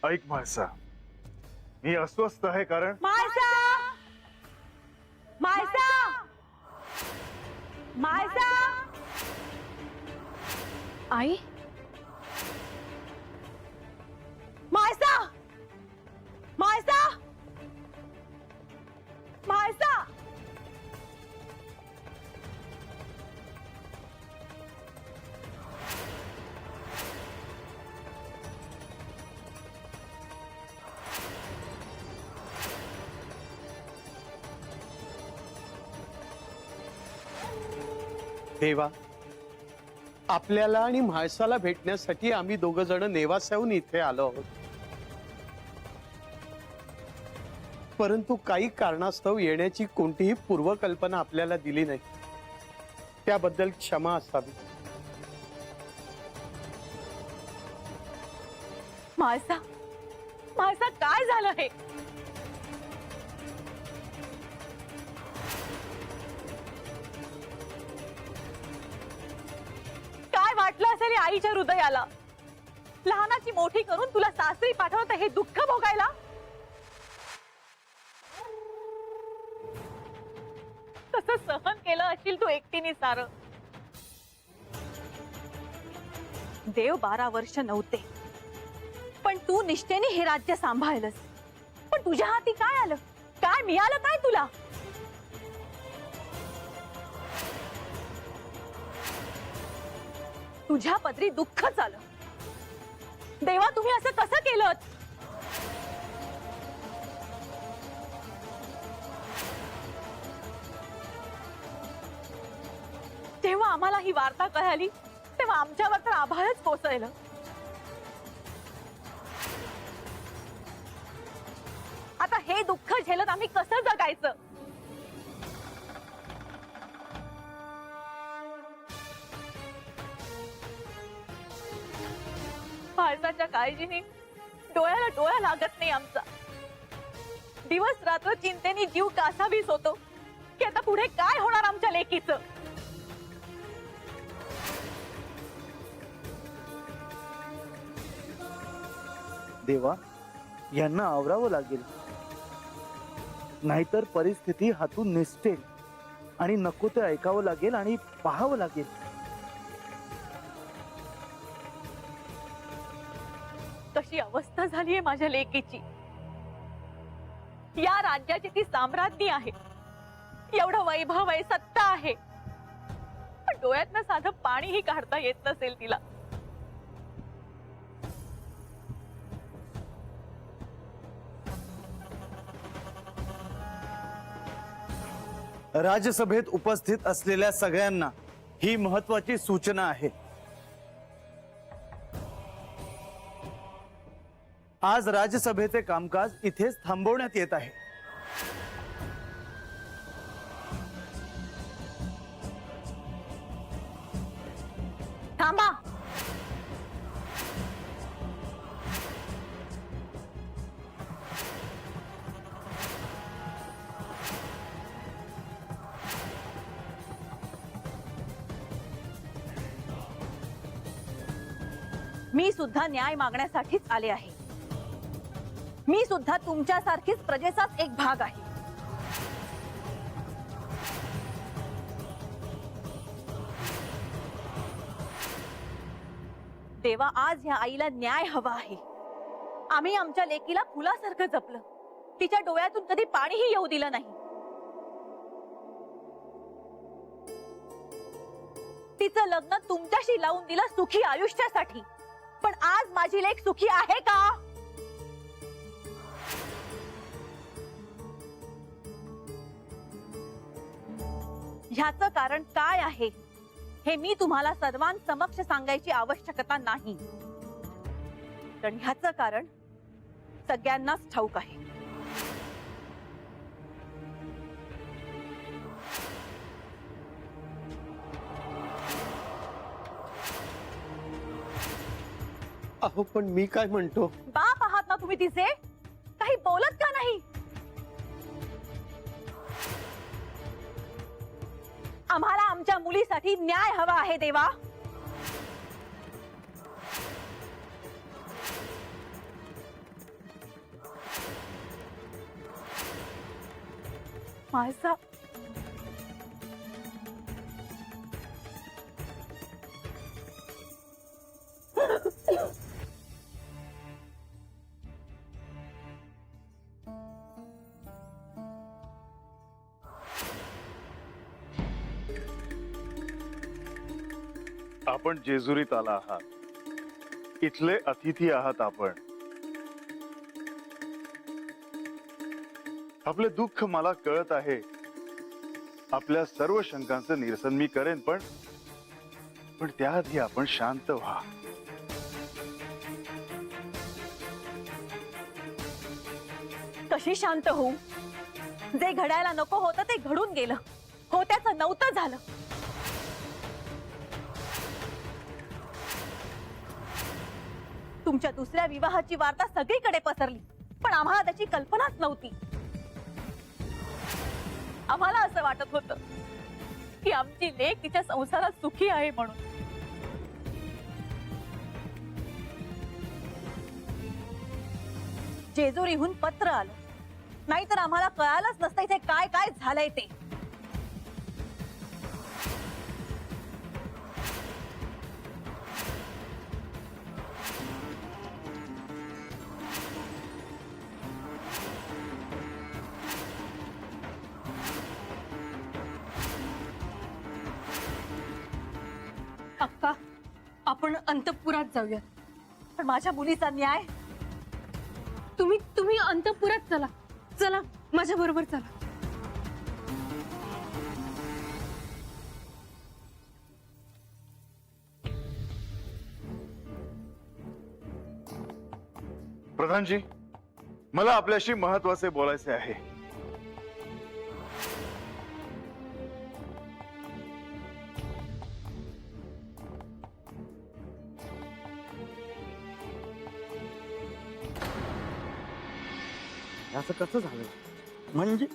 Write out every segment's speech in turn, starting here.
ऐक म्हाळसा, मी अस्वस्थ आहे कारण म्हाळसा, म्हाळसा, म्हाळसा, आई, म्हाळसा, म्हाळसा, म्हाळसा, देवा, आपल्याला आणि म्हाळसाला भेटण्यासाठी आम्ही दोघ जण नेवासाहून इथे आलो आहोत, परंतु काही कारणास्तव येण्याची कोणतीही पूर्वकल्पना आपल्याला दिली नाही, त्याबद्दल क्षमा असावी. म्हाळसा, म्हाळसा, काय झालं हे? काय वाटलं असेल या आईच्या हृदयाला? लहानाची मोठी करून तुला सासरी पाठवत हे दुःख भोगायला? कसं सहन केलं असशील तू एकटीने सारं? देव 12 वर्ष नव्हते, पण तू निष्ठेने हे राज्य सांभाळलंस. पण तुझ्या हाती काय आलं? काय मिळालं काय तुला? तुझ्या पदरी दुःखच आलं. देवा, तुम्ही असं कसं केलं? तेव्हा आम्हाला ही वार्ता कळाली तेव्हा आमच्यावर तर आभाळच कोसळलं. आता हे दुःख झेलत आम्ही कसं जगायचं? म्हाळसाच्या काळजीने डोळ्याला डोळा लागत नाही आमचा. दिवस रात्र चिंतेने जीव कासावीस होतो की आता पुढे काय होणार आमच्या लेकीचं. देवा, यांना आवरावं लागेल, नाहीतर परिस्थिती हातून निसटेल आणि नको ते ऐकावं लागेल आणि पाहावं लागेल. कशी अवस्था झालीये माझ्या लेकीची. या राज्याची ती साम्राज्ञी आहे, एवढं वैभव आहे, सत्ता आहे, पण डोळ्यातनं साधं पाणीही काढता येत नसेल तिला. राज्यसभेत उपस्थित असलेल्या सगळ्यांना ही महत्वाची सूचना आहे. आज राज्यसभेचे कामकाज इथेच थांबवण्यात येत आहे. थांबा. मी सुद्धा न्याय मागण्यासाठीच आले आहे. मी सुद्धा तुमच्यासारखीच प्रजेचाच एक भाग आहे. देवा, आज ह्या आईला न्याय हवा आहे. आम्ही आमच्या लेकीला फुलासारखं जपलं, तिच्या डोळ्यातून कधी पाणीही येऊ दिलं नाही. तिचं लग्न तुमच्याशी लावून दिलं सुखी आयुष्यासाठी, पण आज माझी लेक सुखी आहे का? ह्याचं कारण काय आहे हे मी तुम्हाला सर्वांसमक्ष सांगायची आवश्यकता नाही, कारण ह्याचं कारण सगळ्यांनाच ठाऊक आहे. अहो, पण मी काय म्हणतो? बाप आहात ना तुम्ही तिचे? काही बोलत का नाही? आम्हाला आमच्या मुलीसाठी न्याय हवा आहे देवा. माळसा, आपण जेजुरीत आला आहात, इथले अतिथी आहात आपण. आपले दुःख मला कळत आहे. आपल्या सर्व शंकांचं निरसन मी करेन, पण त्याआधी आपण शांत व्हा. कशी शांत होऊ? जे घडायला नको होतं ते घडून गेलं, होत्याचं नव्हतं झालं. तुमच्या दुसऱ्या विवाहाची वार्ता सगळीकडे पसरली, पण आम्हाला त्याची कल्पनाच नव्हती. आम्हाला असं वाटत होतं की आमची लेक तिच्या संसारात सुखी आहे म्हणून. जेजुरीहून पत्र आलं, नाहीतर आम्हाला कळालंच नसतं इथे काय काय झालंय ते. अक्का, आपण अंतःपुरात जाऊया. पण माझ्या मुलीचा न्याय. तुम्ही अंतःपुरात चला. चला माझ्या बरोबर चला. प्रधानजी, मला आपल्याशी महत्वाचे बोलायचे आहे. असं कसं झालं? म्हणजे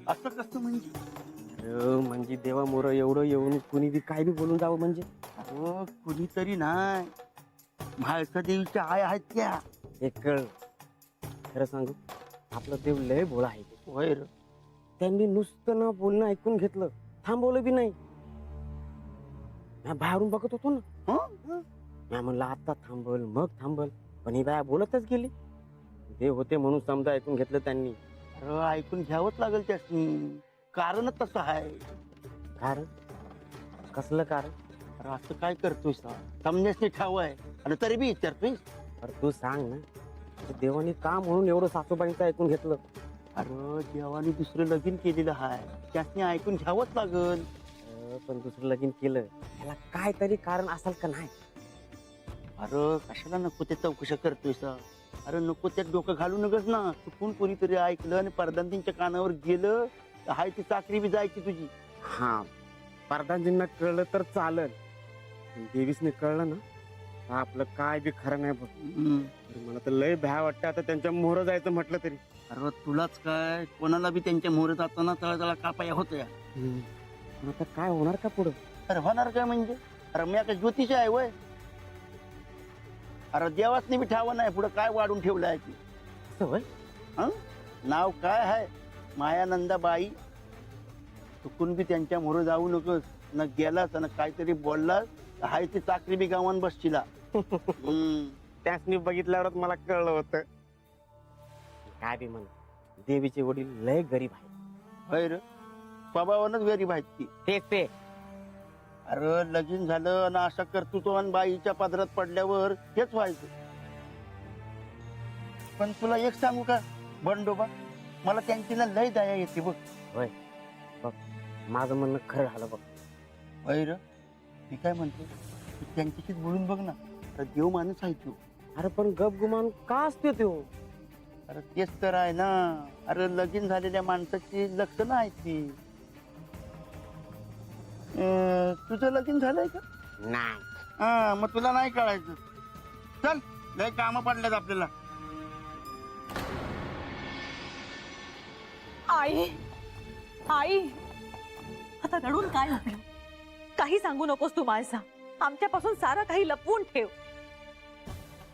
असं कसं म्हणजे? म्हणजे देवा मोर एवढं येऊन कुणी बी काय बी बोलून जावं म्हणजे? अहो, कुणीतरी नाही, म्हाळसा देवीच्या आय आहेत त्या. एक खरं सांगू, आपलं देव लय भोळा आहे. होय रे. त्यांनी नुसतं ना बोलणं ऐकून घेतलं, थांबवलं बी नाही. मी बाहेरून बघत होतो ना, मी म्हणलं आता थांबल मग थांबल, पण ही बाया बोलतच गेली. देव होते म्हणून समजा ऐकून घेतलं त्यांनी. अरे ऐकून घ्यावंच लागेल त्यासनी, कारणच तसं आहे. कारण? कसलं कारण? अरे असं काय करतोय समजण्यास ठाव आहे आणि तरी बी विचारतोय. अरे तू सांग ना, ते देवानी का म्हणून एवढं सासूबाईंचं ऐकून घेतलं? अरे देवाने दुसरं लगीन केलेलं आहे, त्यासनी ऐकून घ्यावंच लागल. पण दुसरं लगीन केलं त्याला काय तरी कारण असेल का नाही? अरे कशाला नको ते चौकशा करतोय सा? अरे नको त्यात डोकं घालू नकस ना. चुकून कोणीतरी ऐकलं आणि परदांतींच्या कानावर गेलं तर हाय ती चाकरी बी जायची तुझी. हा, परदांजींना कळलं तर चालेल, पण देवीसने कळलं ना तर आपलं काय बी खरं नाही बघ. मला तर लय भ्या वाटतं आता त्यांच्या मोहर जायचं म्हटलं तरी. अरे तुलाच काय, कोणाला बी त्यांच्या मोहर जाताना तळतळा कापाया होत्या. पण आता काय होणार का पुढं? अरे होणार काय म्हणजे? अरे मी आता ज्योतिष आहे वय. अरे देवासनी बी ठाव नाही पुढं काय वाढून ठेवलं आहे की. असं होय? नाव काय आहे? मायानंदाबाई. चुकून बी त्यांच्या मोहर जाऊ नकोस. न गेलास आणि काहीतरी बोललास तर हाय ती चाकरी बी गावान बसशीला. त्यासनी बघितल्यावरच मला कळलं होतं. काय बी म्हण, देवीचे वडील लय गरीब आहे. होय रे, स्वभावानच गरीब आहेत ती. तेच ते. अरे लगीन झालं आणि अशा कर्तृत्वान बाईच्या पदरात पडल्यावर हेच व्हायचं. पण तुला एक सांगू का बंडोबा, मला त्यांची ना लय दया येते बघ. होय बघ, माझं म्हणणं खरं झालं बघ. होय रे, मी काय म्हणतो, तू त्यांच्याशीच बोलून बघ ना. अरे देव माणूस आहे तू. अरे पण गप गुमान का असते तो? अरे तेच तर आहे ना. अरे लगीन झालेल्या माणसाची लक्षणं आहेत ती. तुझं लगीन झालंय का? नाही. हा, मग तुला नाही कळायचं. चल, लय काम पडल्यात आपल्याला. आई, आई, आता रडून काय उपयोग? काही सांगू नकोस तू माळसा. आमच्यापासून सारं काही लपवून ठेव.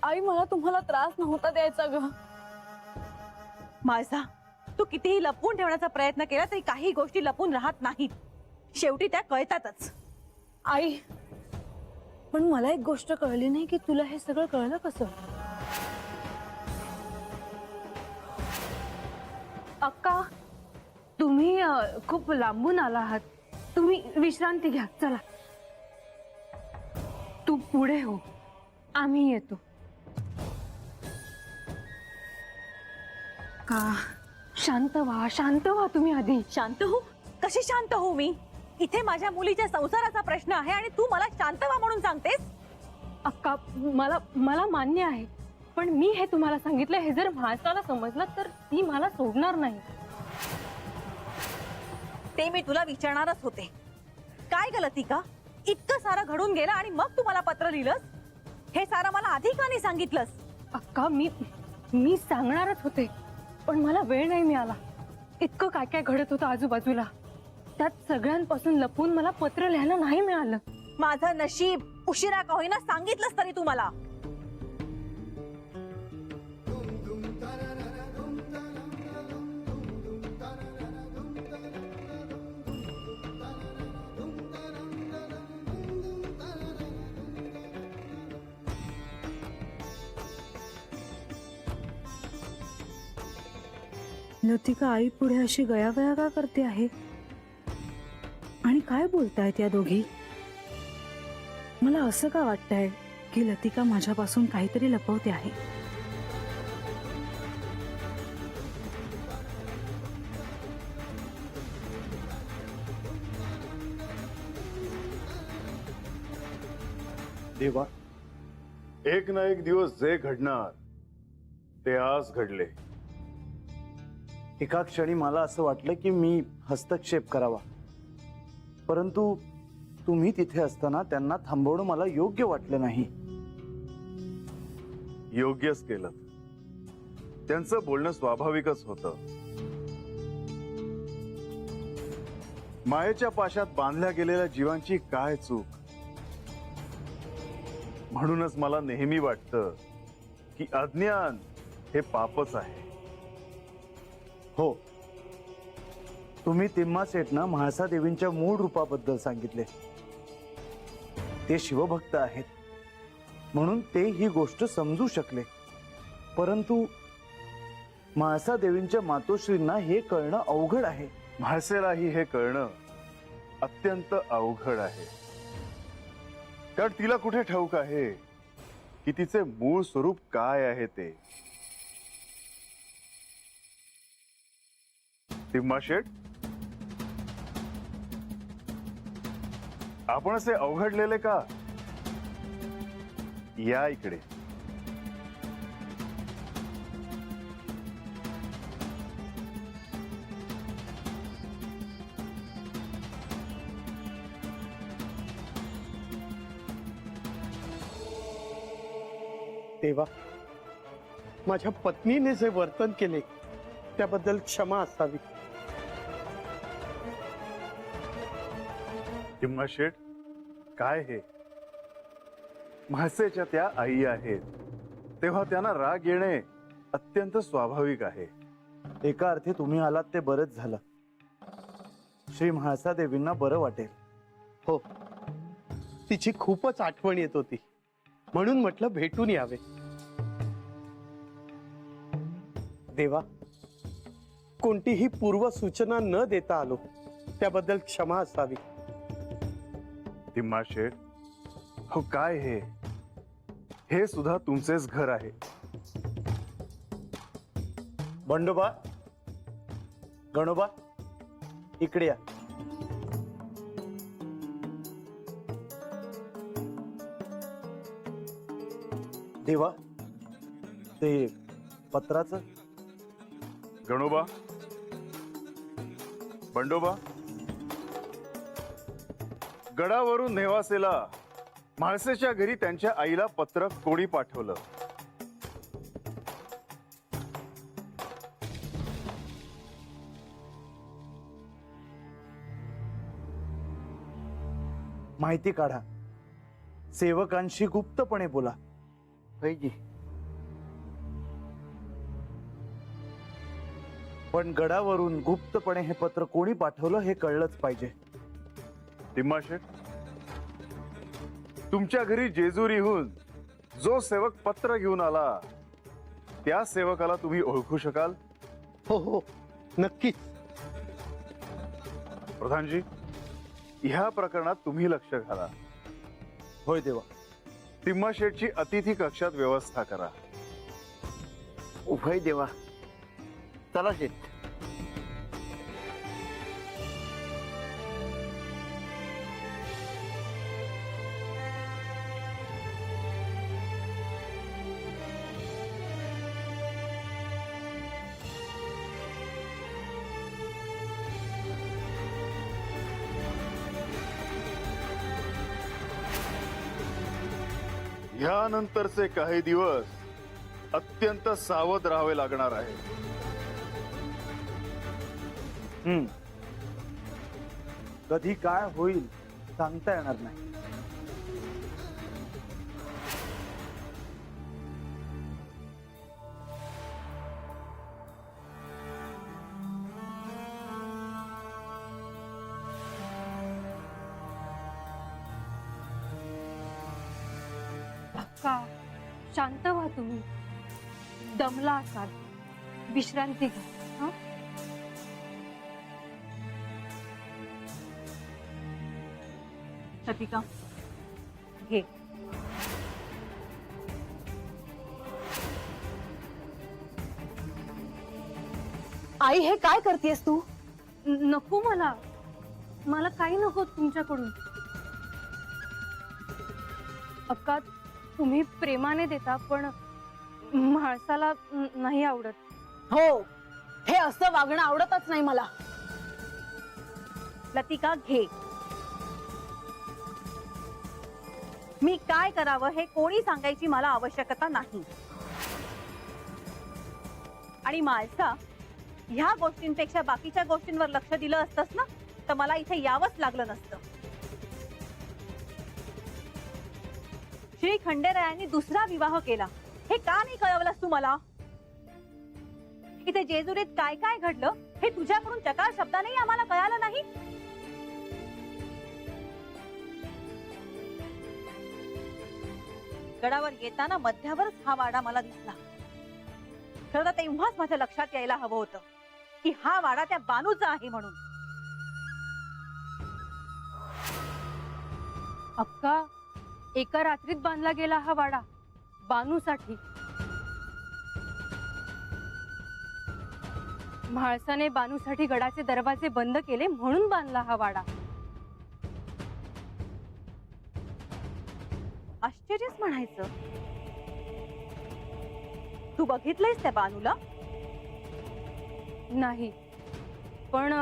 आई, मला तुम्हाला त्रास नव्हता द्यायचा ग. माळसा, तू कितीही लपवून ठेवण्याचा प्रयत्न केला तरी काही गोष्टी लपून राहत नाहीत. शेवटी त्या कळतातच. आई, पण मला एक गोष्ट कळली नाही की तुला हे सगळं कळलं कसं? अक्का, तुम्ही खूप लांबून आला आहात. तुम्ही विश्रांती घ्या. चला, तू पुढे हो, आम्ही येतो. का शांत व्हा तुम्ही आधी. शांत हो? कशी शांत हो मी? इथे माझ्या मुलीच्या संसाराचा प्रश्न आहे आणि तू मला शांत व्हा म्हणून सांगतेस? अक्का, मला मान्य आहे, पण मी हे तुम्हाला सांगितलं, हे जर म्हाळसाला समजलं तर ती मला सोडणार नाही. ते मी तुला विचारणारच होते. काय ग लतिका, इतकं सारं घडून गेलं आणि मग तू मला पत्र लिहिलंस? हे सारं मला आधी का नाही सांगितलंस? अक्का, मी सांगणारच होते, पण मला वेळ नाही मिळाला. इतकं काय काय घडत होतं आजूबाजूला, त्यात सगळ्यांपासून लपून मला पत्र लिहायला नाही मिळालं. माझं नशीब, उशिरा का होईना सांगितलंस तरी तू मला. लतिका आई पुढे अशी गयावया का करते आहे आणि काय बोलतायत या दोघी? मला असं का वाटतंय की लतिका माझ्यापासून काहीतरी लपवते आहे. देवा, एक ना एक दिवस जे घडणार ते आज घडले. एका क्षणी मला असं वाटलं की मी हस्तक्षेप करावा, परंतु तुम्ही तिथे असताना त्यांना थांबवणं मला योग्य वाटलं नाही. योग्यच केलं. त्यांचं बोलणं स्वाभाविकच होतं. मायेच्या पाशात बांधल्या गेलेल्या जीवांची काय चूक. म्हणूनच मला नेहमी वाटतं की अज्ञान हे पापच आहे. हो, तुम्ही तिम्मा सेठना म्हाळसा देवींच्या मूळ रूपाबद्दल सांगितले. ते शिवभक्त आहेत म्हणून ते ही गोष्ट समजू शकले, परंतु म्हाळसा देवींच्या मातोश्रींना हे कळणं अवघड आहे. म्हाळसेलाही हे कळणं अत्यंत अवघड आहे. कारण तिला कुठे ठाऊक आहे की तिचे मूळ स्वरूप काय आहे ते. तिम्मा शेठ, आपण असे अवघडलेले का? या इकडे. तेव्हा माझ्या पत्नीने जे वर्तन केले त्याबद्दल क्षमा असावी. तिम्मा शेठ, काय हे? म्हासेच्या त्या आई आहेत, तेव्हा त्यांना राग येणे अत्यंत स्वाभाविक आहे. एका अर्थी तुम्ही आलात ते बरंच झालं. श्री म्हाळसा देवींना बरं वाटेल. हो, तिची खूपच आठवण येत होती, म्हणून म्हटलं भेटून यावे. देवा, कोणतीही पूर्व सूचना न देता आलो त्याबद्दल क्षमा असावी. तिम्मा शेठ, हो काय हे? हे सुद्धा तुमचेच घर आहे. बंडोबा, गणोबा, इकडे या. देवा, ते पत्राचं. गणोबा, बंडोबा, गडावरून नेवासेला म्हाळसेच्या घरी त्यांच्या आईला पत्र कोणी पाठवलं? माहिती काढा. सेवकांशी गुप्तपणे बोला. पाहिजे. पण गडावरून गुप्तपणे हे पत्र कोणी पाठवलं हे कळलंच पाहिजे. तिम्माशेठ, तुमच्या घरी जेजुरीहून जो सेवक पत्र घेऊन आला त्या सेवकाला तुम्ही ओळखू शकाल? हो हो, नक्कीच. प्रधानजी, ह्या प्रकरणात तुम्ही लक्ष घाला. होय देवा. तिम्माशेठची अतिथी कक्षात व्यवस्था करा. उभय देवा. चला शेठ. ह्यानंतरचे काही दिवस अत्यंत सावध राहावे लागणार आहे. कधी काय होईल सांगता येणार नाही. अक्का, शांत व्हा तुम्ही. दमला असाल, विश्रांती घ्या. हं? लतिका, घे. आई, हे काय करतेस तू? नको मला. मला काही नको तुमच्याकडून. अक्का, तुम्ही प्रेमाने देता पण म्हाळसाला नाही आवडत. हो, हे असं वागणं आवडतच नाही मला. लतिका, घे. मी काय करावं हे कोणी सांगायची मला आवश्यकता नाही. आणि माळसा, ह्या गोष्टींपेक्षा बाकीच्या गोष्टींवर लक्ष दिलं असतंस ना तर मला इथे यावंच लागलं नसतं. श्री खंडेरायांनी दुसरा विवाह केला हे का नाही कळवलंस तू मला? इथे जेजुरीत काय काय घडलं हे तुझ्याकडून चकार शब्दानेही आम्हाला कळालं नाही. गडावर येताना मध्यावरच हा वाडा मला दिसला. खरं तर तेव्हाच माझ्या लक्षात यायला हवं होतं की हा वाडा त्या बानूचा आहे म्हणून. अक्का, एका रात्रीत बांधला गेला हा वाडा बानूसाठी. म्हाळसाने बानूसाठी गडाचे दरवाजे बंद केले म्हणून बांधला हा वाडा. आश्चर्यच म्हणायचं. तू बघितलंयस त्या बानूला? नाही, पण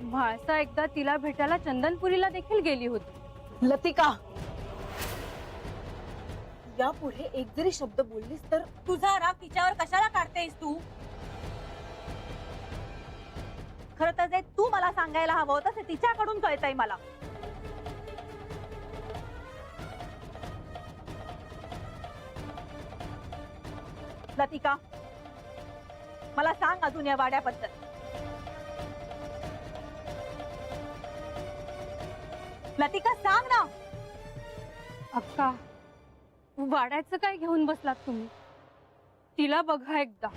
म्हाळसा एकदा तिला भेटायला चंदनपुरीला देखील गेली होती. लतिका, यापुढे एक जरी शब्द बोललीस तर तुझा राग तिच्यावर कशाला काढतेस तू? खरं तर जे तू मला सांगायला हवं होतं ते तिच्याकडून कळतंय मला. लतिका, मला सांग अजून या वाड्याबद्दल. लतिका, सांग ना. अक्का, वाड्याचं काय घेऊन बसलात तुम्ही? तिला बघा एकदा.